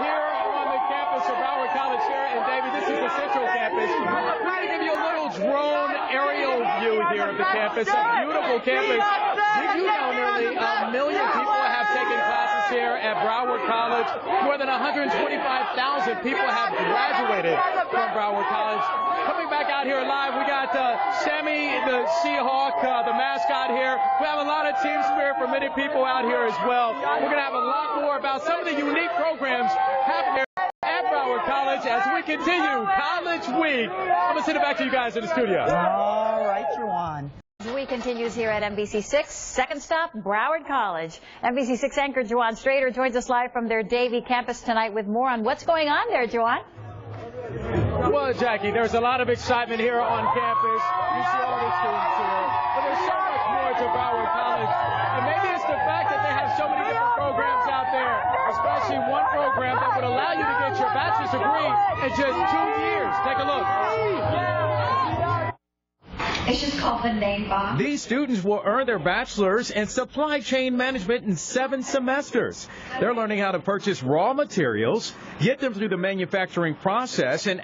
here on the campus of Broward College here. And, David, this is the Central Campus. We're going to give you a little drone aerial view here of the campus. A beautiful campus. Did you know nearly 1 million people have taken classes here at Broward College? More than 125,000 people have graduated from Broward College. Coming back out here live, we got Sammy the Seahawk, the mascot here. We have a lot of team spirit for many people out here as well. We're going to have a lot more about some of the unique programs happening here at Broward College as we continue College Week. I'm going to send it back to you guys in the studio. All right, Juwan. The week continues here at NBC6. Second stop, Broward College. NBC6 anchor Juwan Strader joins us live from their Davie campus tonight with more on what's going on there, Juwan. Well, Jackie, there's a lot of excitement here on campus. You see all the students here. But there's so much more to Broward College. And maybe it's the fact that they have so many different programs out there, especially one program that would allow you to get your bachelor's degree in just 2 years. Take a look. It's just called the name box. These students will earn their bachelor's in supply chain management in 7 semesters. They're learning how to purchase raw materials, get them through the manufacturing process, and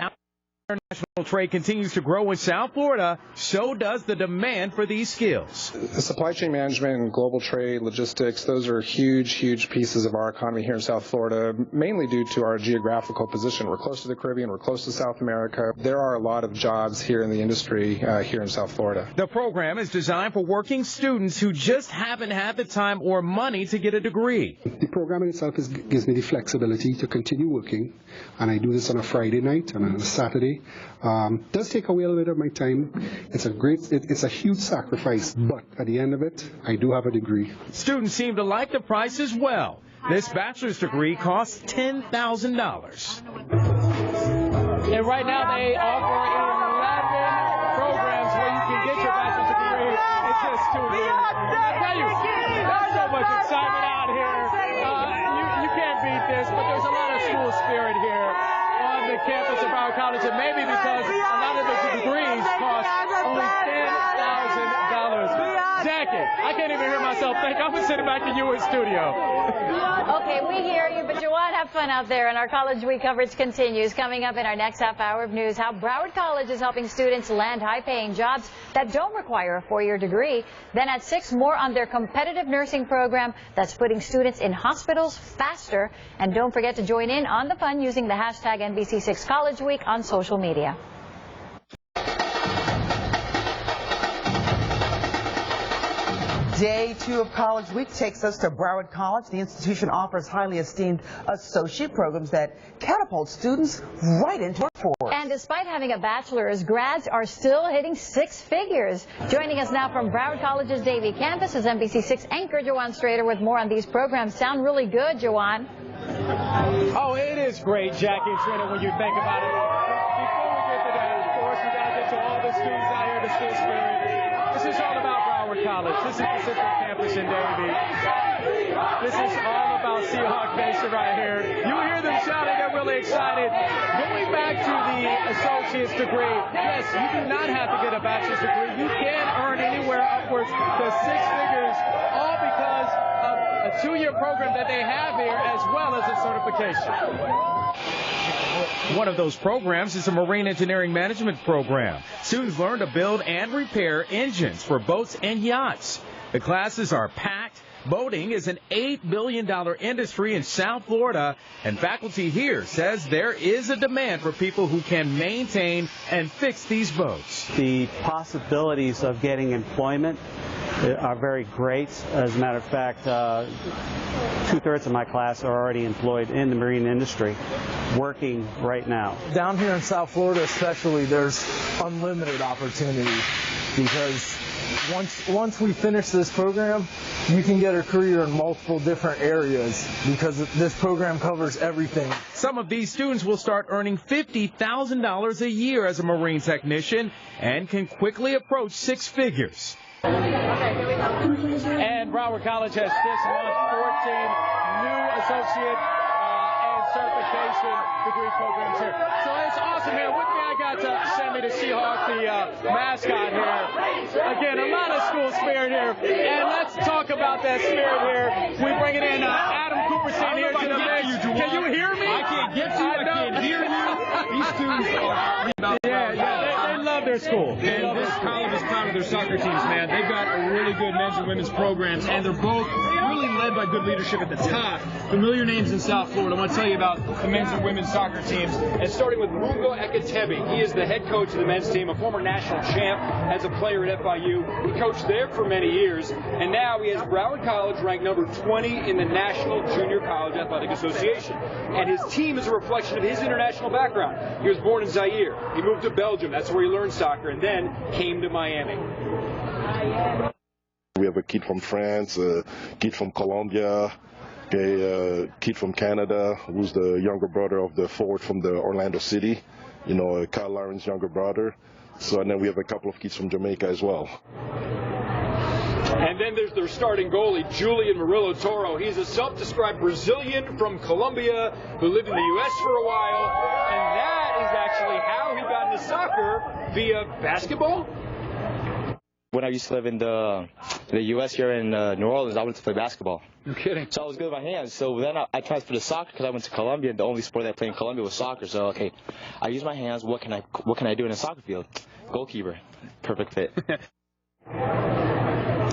international trade continues to grow in South Florida, so does the demand for these skills. Supply chain management and global trade, logistics, those are huge, huge pieces of our economy here in South Florida, mainly due to our geographical position. We're close to the Caribbean, we're close to South America. There are a lot of jobs here in the industry here in South Florida. The program is designed for working students who just haven't had the time or money to get a degree. The program in itself gives me the flexibility to continue working, and I do this on a Friday night and on a Saturday. Does take away a little bit of my time. It's a huge sacrifice, but at the end of it, I do have a degree. Students seem to like the price as well. This bachelor's degree costs $10,000. And right now they offer 11 programs where you can get your bachelor's degree in just 2 years. I tell you, there's so much excitement out here. You can't beat this, but there's a lot of school spirit here on the campus of Broward College, and maybe because a lot of the degrees cost only $10,000. Jackie, I can't even hear myself think. I'm going to send it back to you in studio. Okay, we hear you, but Juwan, have fun out there, and our College Week coverage continues. Coming up in our next half hour of news, how Broward College is helping students land high-paying jobs that don't require a 4-year degree. Then at 6, more on their competitive nursing program that's putting students in hospitals faster. And don't forget to join in on the fun using the hashtag NBC6 College Week on social media. Day 2 of College Week takes us to Broward College. The institution offers highly esteemed associate programs that catapult students right into the workforce. And despite having a bachelor's, grads are still hitting 6 figures. Joining us now from Broward College's Davie campus is NBC6 anchor Juwan Strader with more on these programs. Sound really good, Juwan. Oh, it is great, Jackie and Trina, when you think about it. Before we get to that, of course, we got to get to all the students out here, the school spirit. This is all about Broward College. This is the Central Campus in Davie. This is all about Seahawk Nation right here. You hear them shouting, they're really excited. Going back to the associate's degree, yes, you do not have to get a bachelor's degree. You can earn anywhere upwards to 6 figures, all because of a 2-year program that they have here, as well as a certification. One of those programs is a marine engineering management program. Students learn to build and repair engines for boats and yachts. The classes are packed. Boating is an $8 billion industry in South Florida, and faculty here says there is a demand for people who can maintain and fix these boats. The possibilities of getting employment are very great. As a matter of fact, 2/3 of my class are already employed in the marine industry, working right now. Down here in South Florida especially, there's unlimited opportunity because once we finish this program, you can get a career in multiple different areas because this program covers everything. Some of these students will start earning $50,000 a year as a marine technician and can quickly approach 6 figures. And Broward College has this month 14 new associate and certification degree programs here. So it's awesome here. With me, I got Sammy the Seahawk, the mascot here. Again, a lot of school spirit here. And let's talk about that spirit here. We bring it in Adam Cooperstein here to the mix. Can you hear me? students they love their school. And this college is proud of their soccer teams, man. They've got a really good men's and women's programs, and they're both really led by good leadership at the top. Familiar names in South Florida. I want to tell you about the men's and women's soccer teams. And starting with Mungo Ekatebi. He is the head coach of the men's team, a former national champ as a player at FIU. He coached there for many years, and now he has Broward College ranked number 20 in the National Junior College Athletic Association. And his team is a reflection of his international background. He was born in Zaire. He moved to Belgium. That's where he learned soccer, and then came to Miami. We have a kid from France, a kid from Colombia, a kid from Canada, who's the younger brother of the forward from the Orlando City, Kyle Laren's younger brother. So, and then we have a couple of kids from Jamaica as well. And then there's their starting goalie, Julian Murillo Toro. He's a self-described Brazilian from Colombia who lived in the U.S. for a while, and that is actually how he got into soccer, via basketball. When I used to live in the U.S. here in New Orleans, I wanted to play basketball. No kidding. So I was good with my hands. So then I transferred to soccer because I went to Colombia, and the only sport that I played in Colombia was soccer. So okay, I use my hands. What can I do in a soccer field? Goalkeeper, perfect fit.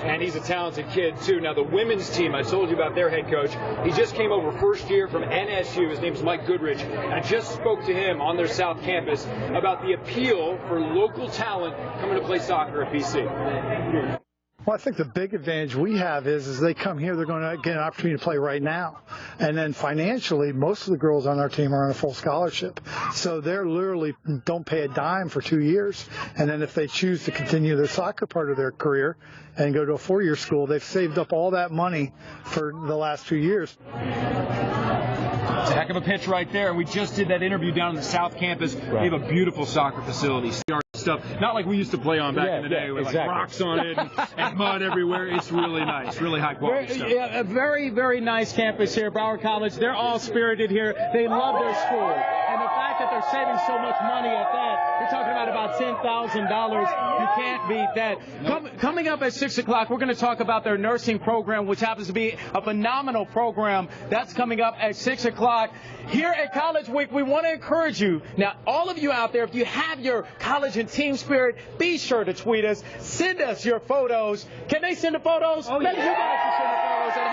And he's a talented kid, too. Now, the women's team, I told you about their head coach. He just came over first year from NSU. His name's Mike Goodrich. And I just spoke to him on their South Campus about the appeal for local talent coming to play soccer at BC. Well, I think the big advantage we have is they come here, they're going to get an opportunity to play right now. And then financially, most of the girls on our team are on a full scholarship. So they're literally don't pay a dime for 2 years. And then if they choose to continue their soccer part of their career and go to a 4-year school, they've saved up all that money for the last 2 years. It's a heck of a pitch right there. We just did that interview down on the South Campus. Right. They have a beautiful soccer facility. Stuff, not like we used to play on back in the day with like rocks on it and mud everywhere. It's really nice, really high quality stuff. Yeah, a very, very nice campus here, Broward College. They're all spirited here. They love their school. And the fact that they're saving so much money at that, you're talking about $10,000. You can't beat that. Nope. Coming up at 6 o'clock, we're going to talk about their nursing program, which happens to be a phenomenal program. That's coming up at 6 o'clock. Here at College Week, we want to encourage you. Now, all of you out there, if you have your college and team spirit, be sure to tweet us. Send us your photos. Can they send the photos? Oh, Let you guys send the photos at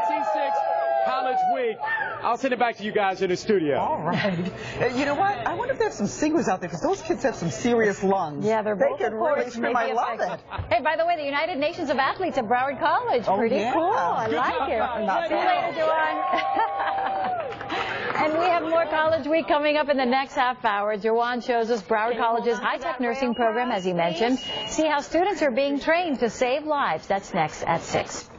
#NBC6 College Week. I'll send it back to you guys in the studio. All right. You know what? I wonder if there's some singers out there, because those kids have some serious lungs. Yeah, they're both can really scream. I love it. Hey, by the way, the United Nations of Athletes at Broward College. Pretty cool. I like it. See you later, Juwan. And we have more College Week coming up in the next half hour. Juwan shows us Broward College's high-tech nursing program, as he mentioned. See how students are being trained to save lives. That's next at 6.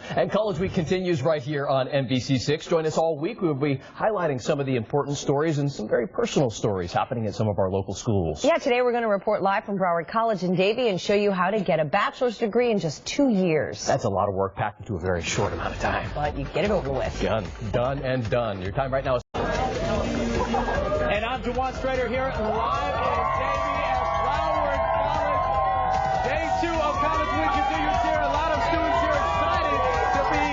And College Week continues right here on NBC6. Join us all week. We will be highlighting some of the important stories and some very personal stories happening at some of our local schools. Yeah, today we're going to report live from Broward College in Davie and show you how to get a bachelor's degree in just 2 years. That's a lot of work packed into a very short amount of time. But you get it over with. Done and done. Your time right now is... And I'm Juwan Strader here live in Davie at Broward College. Day 2 of College Week continues here. A lot of students here excited to be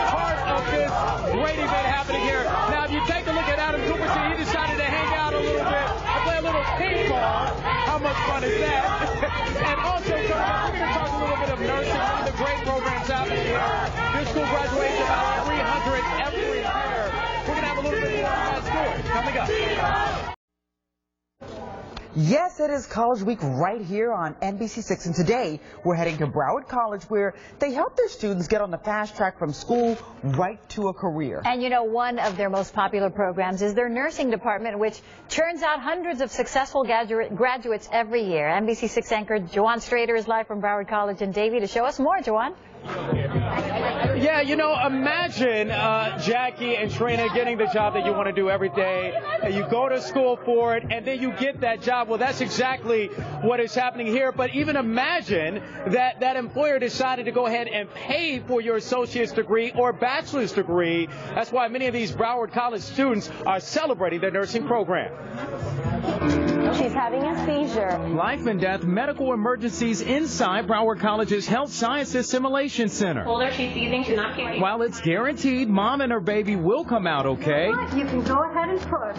part of this great event happening here. Now, if you take a look at Adam Cooperson, he decided to hang out a little bit and play a little ping pong. How much fun is that? And also, we're going to talk a little bit of nursing, one of the great programs happening here. This school graduates about 300 every year. We're going to have a little bit more on that story coming up. Yes, it is College Week right here on NBC6, and today we're heading to Broward College, where they help their students get on the fast track from school right to a career. And you know, one of their most popular programs is their nursing department, which churns out hundreds of successful graduates every year. NBC6 anchor Juwan Strader is live from Broward College in Davie to show us more. Juwan? Yeah, you know, imagine Jackie and Trina getting the job that you want to do every day. You go to school for it, and then you get that job. Well, that's exactly what is happening here. But even imagine that that employer decided to go ahead and pay for your associate's degree or bachelor's degree. That's why many of these Broward College students are celebrating their nursing program. She's having a seizure. Life and death medical emergencies inside Broward College's Health Sciences Simulation Center. Told her she's seizing, she's not puking. While it's guaranteed Mom and her baby will come out okay, You can go ahead and push.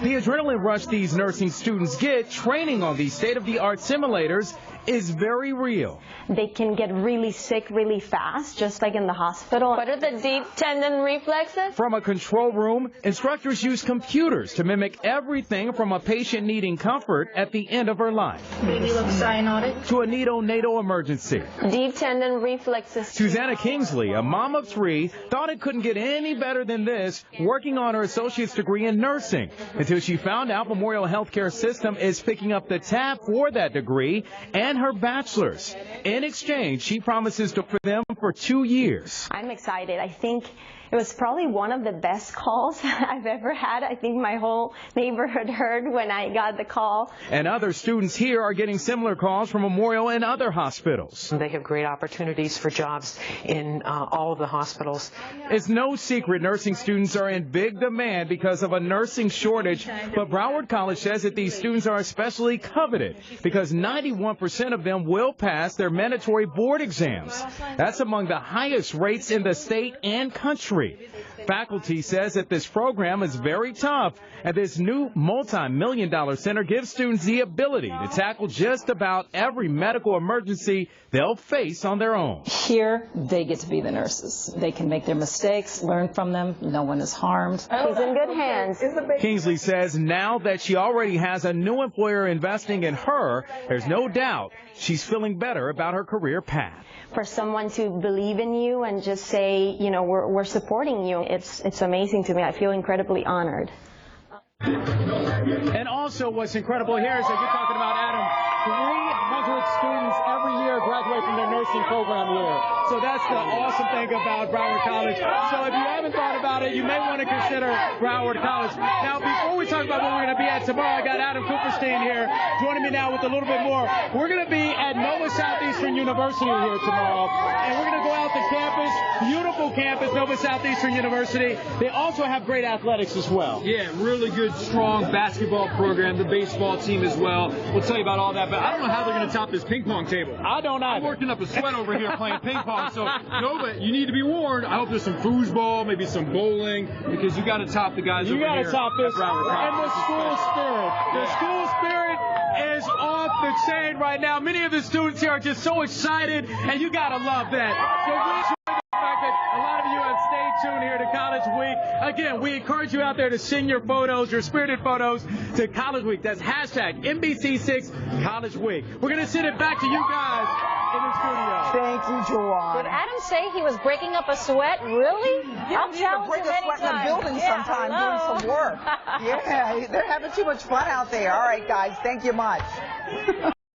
the adrenaline rush these nursing students get training on these state-of-the-art simulators is very real. They can get really sick really fast, just like in the hospital. What are the deep tendon reflexes? From a control room, instructors use computers to mimic everything from a patient needing comfort at the end of her life Baby looks cyanotic. to a neonatal emergency. Deep tendon reflexes. Susanna Kingsley, a mom of 3, thought it couldn't get any better than this, working on her associate's degree in nursing, until she found out Memorial Healthcare System is picking up the tab for that degree and her bachelor's. In exchange, she promises to for them for 2 years. I'm excited. I think it was probably one of the best calls I've ever had. I think my whole neighborhood heard when I got the call. And other students here are getting similar calls from Memorial and other hospitals. They have great opportunities for jobs in all of the hospitals. It's no secret nursing students are in big demand because of a nursing shortage, but Broward College says that these students are especially coveted because 91% of them will pass their mandatory board exams. That's among the highest rates in the state and country. Faculty says that this program is very tough, and this new multi-million-dollar center gives students the ability to tackle just about every medical emergency they'll face on their own. Here, they get to be the nurses. They can make their mistakes, learn from them. No one is harmed. She's in good hands. Kingsley says now that she already has a new employer investing in her, there's no doubt she's feeling better about her career path. For someone to believe in you and just say, you know, we're supporting you, it's amazing to me. I feel incredibly honored. And also what's incredible here is that you're talking about, Adam, 300 students every year graduate from their nursing program here. So that's the awesome thing about Broward College. So if you haven't thought about it, you may want to consider Broward College. Now, before we talk about what we're going to be at tomorrow, I got Adam Cooperstein here joining me now with a little bit more. We're going to be at Nova Southeastern University here tomorrow, and we're going to go out to campus, beautiful campus, Nova Southeastern University. They also have great athletics as well. Yeah, really good, strong basketball program, the baseball team as well. We'll tell you about all that, but I don't know how they're going to top this ping pong table. I don't either. I'm working up a sweat over here playing ping pong, so Nova, you need to be warned. I hope there's some foosball, maybe some bowling, because you got to top the guys over here. You got to top this. And the school spirit. The school spirit is off the chain right now. Many of the students here are just so excited, and you got to love that. So we enjoy the fact that a lot of you have stayed tuned here to College Week. Again, we encourage you out there to send your photos, your spirited photos, to College Week. That's hashtag NBC6 College Week. We're going to send it back to you guys in the studio. Thank you, Joanne. Did Adam say he was breaking up a sweat? Really? Yeah, I'll challenge break him a sweat in the anytime. building Yeah, sometime hello. doing some work. Yeah, they're having too much fun out there. All right, guys, thank you much.